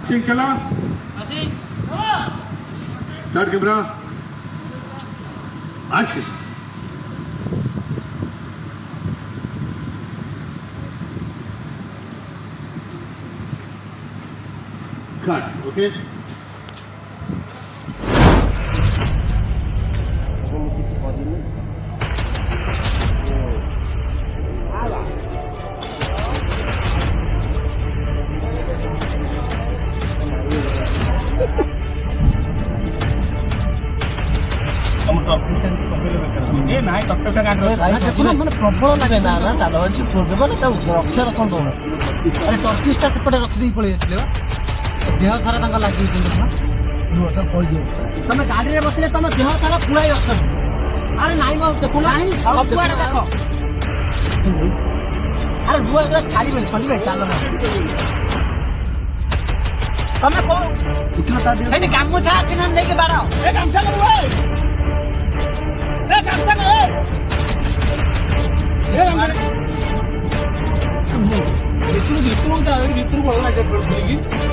ठीक चला start camera action cut okay प्रबल लगे ना चाल प्रोग्राम रक्षा रख अरे टर्किस्टा सेपटे रखिदी पलि देह सारा लगे तुम गाड़ी में बसले तुम देह सारा पुराई रख अरे नाई देखो सबुआड़े देख अरे डुआ छाड़े छड़े चाल तुम कौन गामुछा अच्छी ना लेके बाड़ गामछा गामछा ଭିତରୁ ଭଲ ଲାଗେ